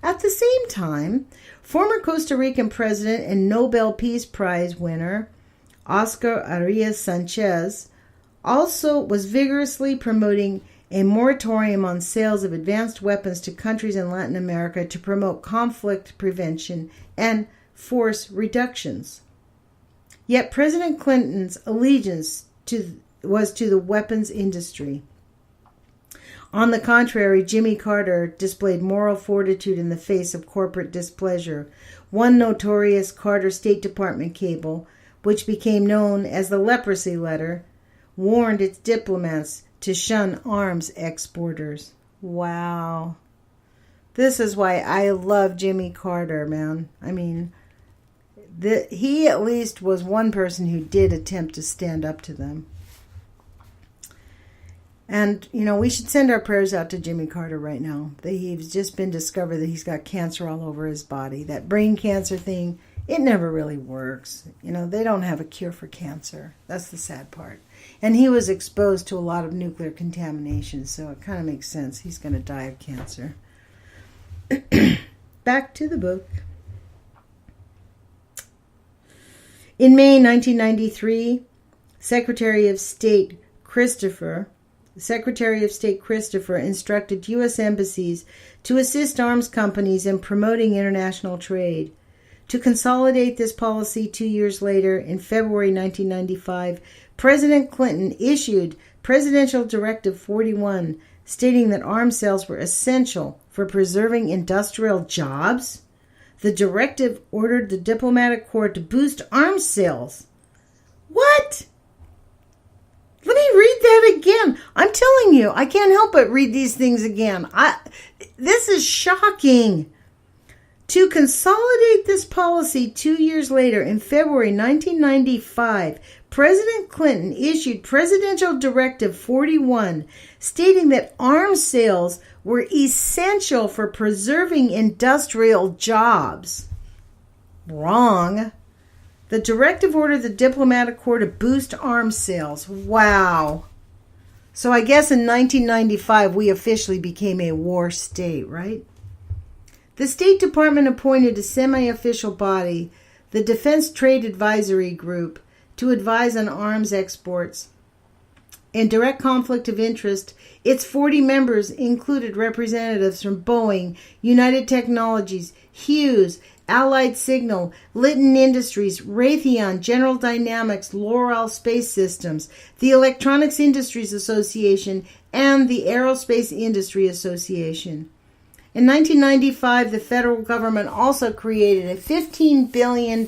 [SPEAKER 1] At the same time, former Costa Rican president and Nobel Peace Prize winner Oscar Arias Sanchez also was vigorously promoting a moratorium on sales of advanced weapons to countries in Latin America to promote conflict prevention and force reductions. Yet President Clinton's allegiance was to the weapons industry. On the contrary, Jimmy Carter displayed moral fortitude in the face of corporate displeasure. One notorious Carter State Department cable, which became known as the Leprosy Letter, warned its diplomats to shun arms exporters. Wow. This is why I love Jimmy Carter, man. I mean, he at least was one person who did attempt to stand up to them. And, we should send our prayers out to Jimmy Carter right now. He's just been discovered that he's got cancer all over his body. That brain cancer thing, it never really works. They don't have a cure for cancer. That's the sad part. And he was exposed to a lot of nuclear contamination, so it kind of makes sense. He's going to die of cancer. Back to the book. In May 1993, Secretary of State Christopher instructed U.S. embassies to assist arms companies in promoting international trade. To consolidate this policy 2 years later, in February 1995, President Clinton issued Presidential Directive 41, stating that arms sales were essential for preserving industrial jobs. The directive ordered the diplomatic corps to boost arms sales. What? Let me read that again. I'm telling you, I can't help but read these things again. This is shocking. To consolidate this policy 2 years later, in February 1995, President Clinton issued Presidential Directive 41, stating that arms sales were essential for preserving industrial jobs. Wrong. The directive ordered the diplomatic corps to boost arms sales. Wow. So I guess in 1995 we officially became a war state, right? The State Department appointed a semi-official body, the Defense Trade Advisory Group, to advise on arms exports. In direct conflict of interest, its 40 members included representatives from Boeing, United Technologies, Hughes, Allied Signal, Litton Industries, Raytheon, General Dynamics, Loral Space Systems, the Electronics Industries Association, and the Aerospace Industry Association. In 1995, the federal government also created a $15 billion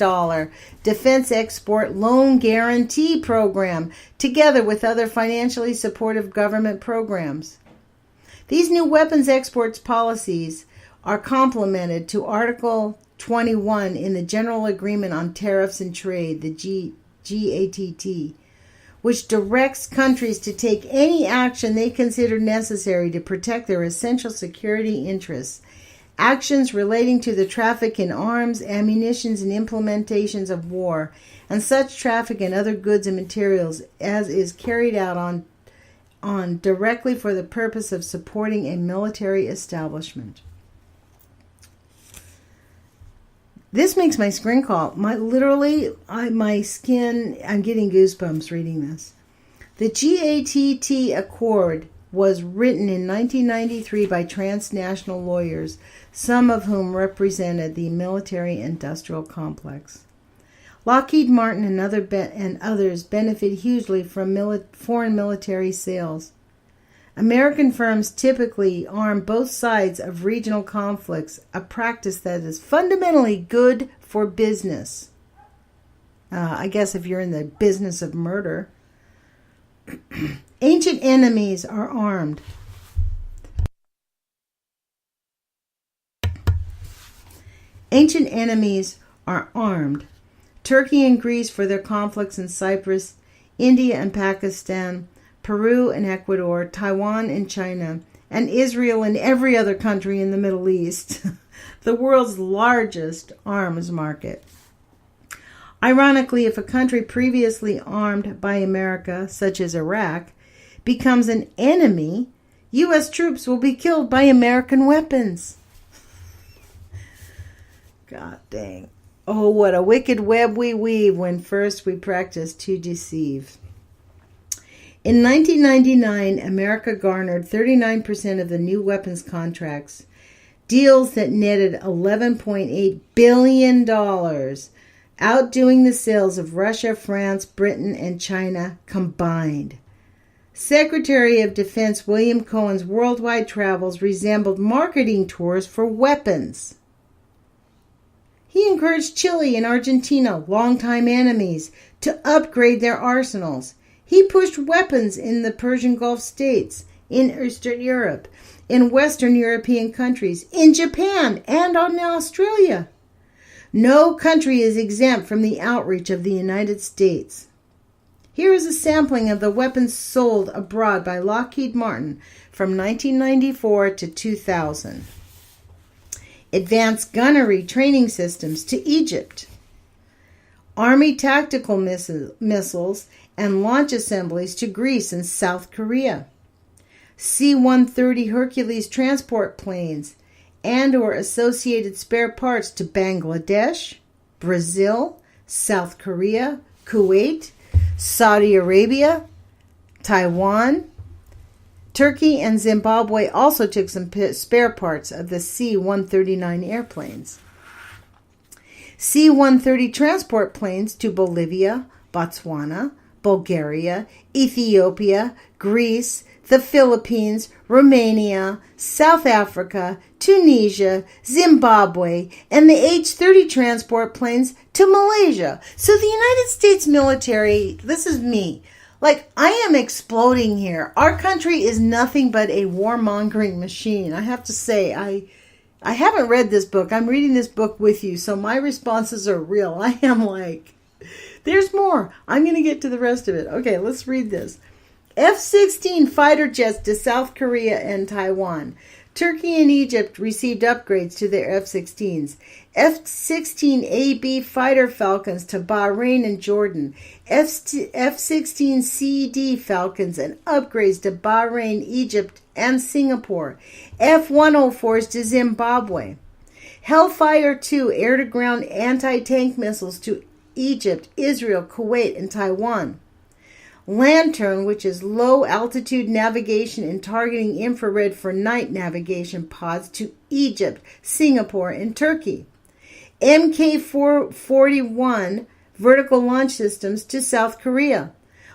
[SPEAKER 1] defense export loan guarantee program, together with other financially supportive government programs. These new weapons exports policies are complemented to Article 21 in the General Agreement on Tariffs and Trade, the GATT, which directs countries to take any action they consider necessary to protect their essential security interests. Actions relating to the traffic in arms, ammunition, and implementations of war, and such traffic in other goods and materials as is carried out on directly for the purpose of supporting a military establishment. This makes my skin crawl. My skin, I'm getting goosebumps reading this. The GATT Accord was written in 1993 by transnational lawyers, some of whom represented the military-industrial complex. Lockheed Martin and others benefit hugely from foreign military sales. American firms typically arm both sides of regional conflicts, a practice that is fundamentally good for business. I guess if you're in the business of murder. Ancient enemies are armed. Ancient enemies are armed. Turkey and Greece for their conflicts in Cyprus, India and Pakistan, Peru and Ecuador, Taiwan and China, and Israel and every other country in the Middle East, the world's largest arms market. Ironically, if a country previously armed by America, such as Iraq, becomes an enemy, U.S. troops will be killed by American weapons. God dang. Oh, what a wicked web we weave when first we practice to deceive. In 1999, America garnered 39% of the new weapons contracts, deals that netted $11.8 billion, outdoing the sales of Russia, France, Britain, and China combined. Secretary of Defense William Cohen's worldwide travels resembled marketing tours for weapons. He encouraged Chile and Argentina, longtime enemies, to upgrade their arsenals. He pushed weapons in the Persian Gulf states, in Eastern Europe, in Western European countries, in Japan, and in Australia. No country is exempt from the outreach of the United States. Here is a sampling of the weapons sold abroad by Lockheed Martin from 1994 to 2000. Advanced gunnery training systems to Egypt. Army tactical missiles and launch assemblies to Greece and South Korea. C-130 Hercules transport planes and or associated spare parts to Bangladesh, Brazil, South Korea, Kuwait, Saudi Arabia, Taiwan, Turkey, and Zimbabwe also took some spare parts of the C-139 airplanes. C-130 transport planes to Bolivia, Botswana, Bulgaria, Ethiopia, Greece, the Philippines, Romania, South Africa, Tunisia, Zimbabwe, and the H-30 transport planes to Malaysia. So the United States military, this is me. Like, I am exploding here. Our country is nothing but a warmongering machine. I have to say, I haven't read this book. I'm reading this book with you, so my responses are real. I am like, there's more. I'm going to get to the rest of it. Okay, let's read this. F-16 fighter jets to South Korea and Taiwan. Turkey and Egypt received upgrades to their F-16s. F-16AB fighter Falcons to Bahrain and Jordan. F-16CD Falcons and upgrades to Bahrain, Egypt, and Singapore. F-104s to Zimbabwe. Hellfire 2 air-to-ground anti-tank missiles to Egypt, Israel, Kuwait, and Taiwan. Lantern, which is low-altitude navigation and targeting infrared for night navigation pods to Egypt, Singapore, and Turkey. Mk-41 vertical launch systems to South Korea.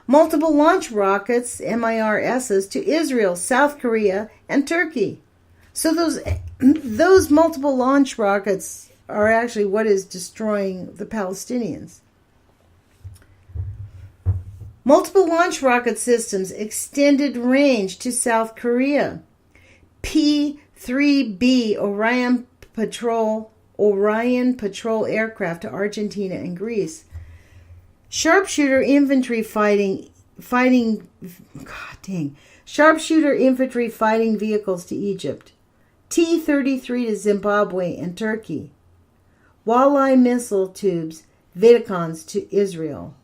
[SPEAKER 1] Multiple launch rockets, MIRSs, to Israel, South Korea, and Turkey. So those multiple launch rockets are actually what is destroying the Palestinians. Multiple launch rocket systems extended range to South Korea. P-3B Orion Patrol aircraft to Argentina and Greece. Sharpshooter infantry Sharpshooter infantry fighting vehicles to Egypt. T-33 to Zimbabwe and Turkey. Walleye missile tubes, Vidicons to Israel.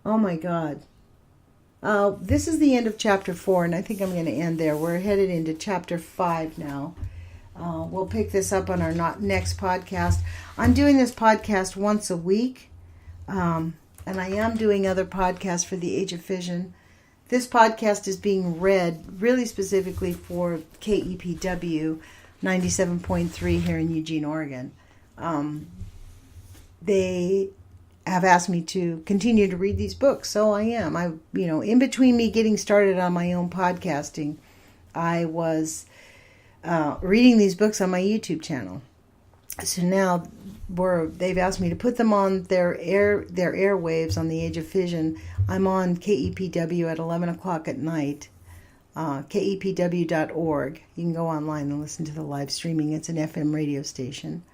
[SPEAKER 1] Oh my God. This is the end of chapter 4, and I think I'm going to end there. We're headed into chapter 5 now. We'll pick this up on our next podcast. I'm doing this podcast once a week, and I am doing other podcasts for the Age of Fission. This podcast is being read really specifically for KEPW 97.3 here in Eugene, Oregon. They have asked me to continue to read these books, so I am. In between me getting started on my own podcasting, I was reading these books on my YouTube channel. So now they've asked me to put them on their airwaves on the Age of Fission. I'm on KEPW at 11 o'clock at night, kepw.org. You can go online and listen to the live streaming. It's an FM radio station.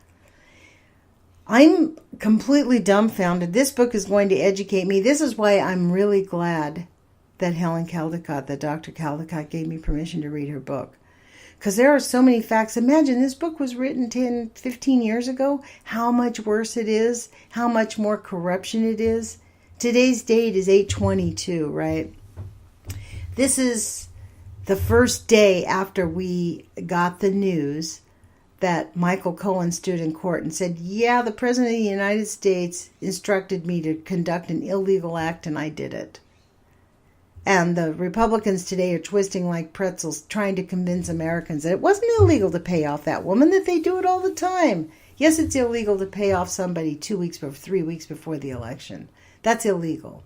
[SPEAKER 1] I'm completely dumbfounded. This book is going to educate me. This is why I'm really glad that Helen Caldicott, that Dr. Caldicott, gave me permission to read her book. Because there are so many facts. Imagine this book was written 10, 15 years ago. How much worse it is. How much more corruption it is. Today's date is 8/22, right? This is the first day after we got the news that Michael Cohen stood in court and said, yeah, the President of the United States instructed me to conduct an illegal act and I did it. And the Republicans today are twisting like pretzels, trying to convince Americans that it wasn't illegal to pay off that woman, that they do it all the time. Yes, it's illegal to pay off somebody 2 weeks or 3 weeks before the election. That's illegal.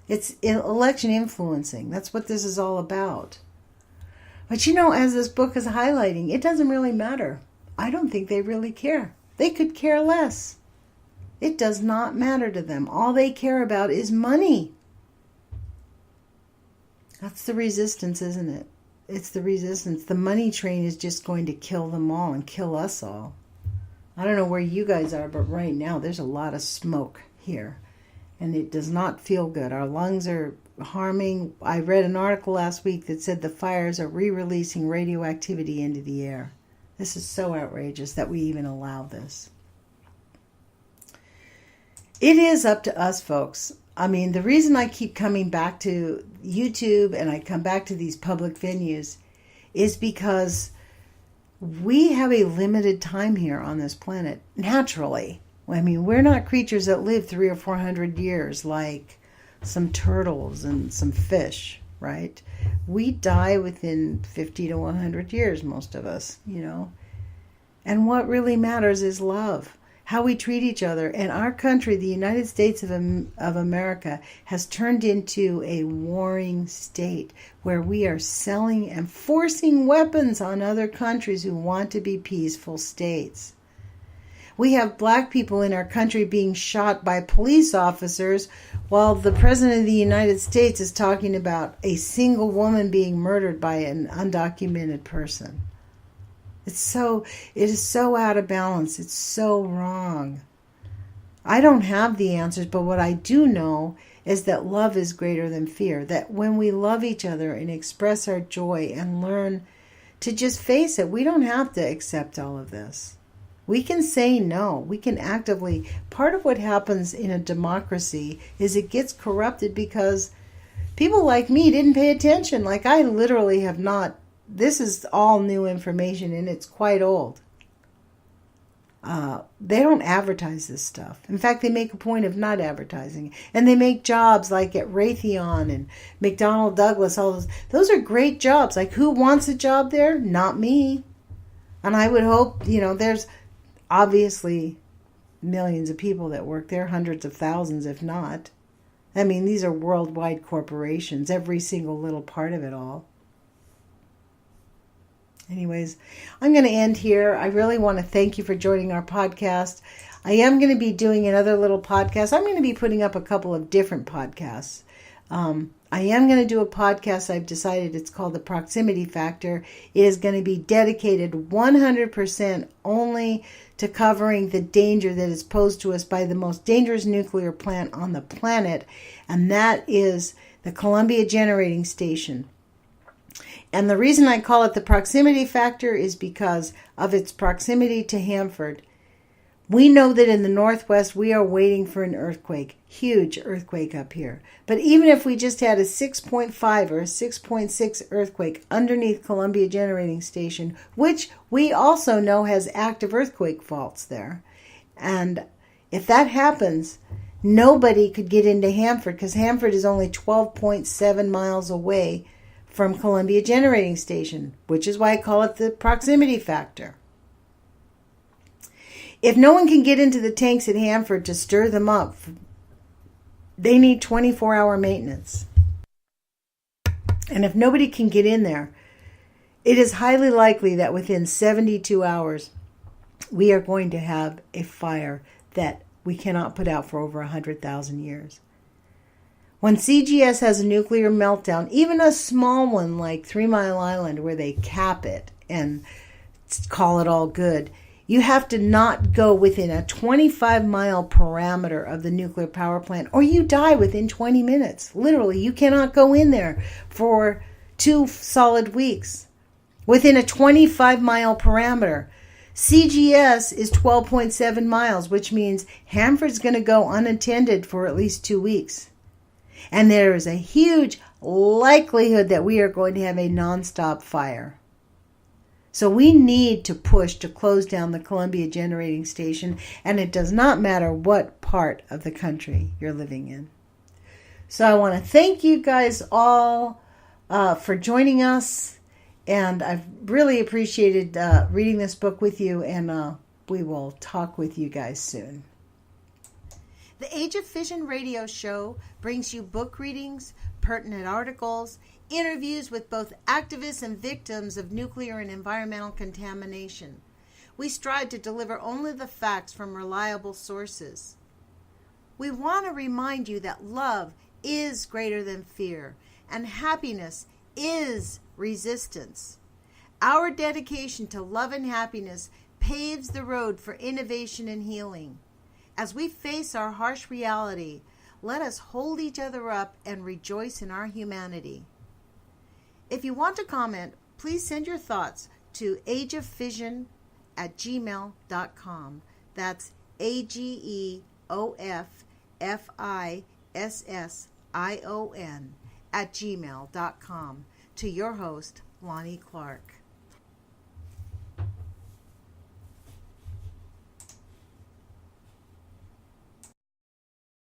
[SPEAKER 1] It's election influencing. That's what this is all about. But as this book is highlighting, it doesn't really matter. I don't think they really care. They could care less. It does not matter to them. All they care about is money. That's the resistance, isn't it? It's the resistance. The money train is just going to kill them all and kill us all. I don't know where you guys are, but right now there's a lot of smoke here. And it does not feel good. Our lungs are harming. I read an article last week that said the fires are re-releasing radioactivity into the air. This is so outrageous that we even allow this. It is up to us, folks. I mean, the reason I keep coming back to YouTube and I come back to these public venues is because we have a limited time here on this planet, naturally. I mean, we're not creatures that live 300 or 400 years like some turtles and some fish, right? We die within 50 to 100 years, most of us, And what really matters is love, how we treat each other. And our country, the United States of America, has turned into a warring state where we are selling and forcing weapons on other countries who want to be peaceful states. We have black people in our country being shot by police officers while the President of the United States is talking about a single woman being murdered by an undocumented person. It is so out of balance. It's so wrong. I don't have the answers, but what I do know is that love is greater than fear. That when we love each other and express our joy and learn to just face it, we don't have to accept all of this. We can say no. We can actively. Part of what happens in a democracy is it gets corrupted because people like me didn't pay attention. Like I literally have not. This is all new information and it's quite old. They don't advertise this stuff. In fact, they make a point of not advertising. And they make jobs like at Raytheon and McDonnell Douglas. All those are great jobs. Like who wants a job there? Not me. And I would hope, there's obviously millions of people that work there, hundreds of thousands if not. I mean, these are worldwide corporations, every single little part of it all. Anyways, I'm going to end here. I really want to thank you for joining our podcast. I am going to be doing another little podcast. I'm going to be putting up a couple of different podcasts. I am going to do a podcast. I've decided it's called The Proximity Factor. It is going to be dedicated 100% only to covering the danger that is posed to us by the most dangerous nuclear plant on the planet, and that is the Columbia Generating Station. And the reason I call it the proximity factor is because of its proximity to Hanford. We know that in the Northwest, we are waiting for an earthquake, huge earthquake up here. But even if we just had a 6.5 or a 6.6 earthquake underneath Columbia Generating Station, which we also know has active earthquake faults there. And if that happens, nobody could get into Hanford because Hanford is only 12.7 miles away from Columbia Generating Station, which is why I call it the proximity factor. If no one can get into the tanks at Hanford to stir them up, they need 24-hour maintenance. And if nobody can get in there, it is highly likely that within 72 hours, we are going to have a fire that we cannot put out for over 100,000 years. When CGS has a nuclear meltdown, even a small one like 3 Mile Island where they cap it and call it all good, you have to not go within a 25-mile parameter of the nuclear power plant or you die within 20 minutes. Literally, you cannot go in there for 2 solid weeks. Within a 25-mile parameter. CGS is 12.7 miles, which means Hanford's going to go unattended for at least 2 weeks. And there is a huge likelihood that we are going to have a nonstop fire. So we need to push to close down the Columbia Generating Station, and it does not matter what part of the country you're living in. So I want to thank you guys all for joining us, and I've really appreciated reading this book with you, and we will talk with you guys soon. The Age of Fission radio show brings you book readings, pertinent articles, interviews with both activists and victims of nuclear and environmental contamination. We strive to deliver only the facts from reliable sources. We want to remind you that love is greater than fear, and happiness is resistance. Our dedication to love and happiness paves the road for innovation and healing. As we face our harsh reality, let us hold each other up and rejoice in our humanity. If you want to comment, please send your thoughts to ageoffision@gmail.com. That's AGEOFFISSION @gmail.com. To your host, Lonnie Clark.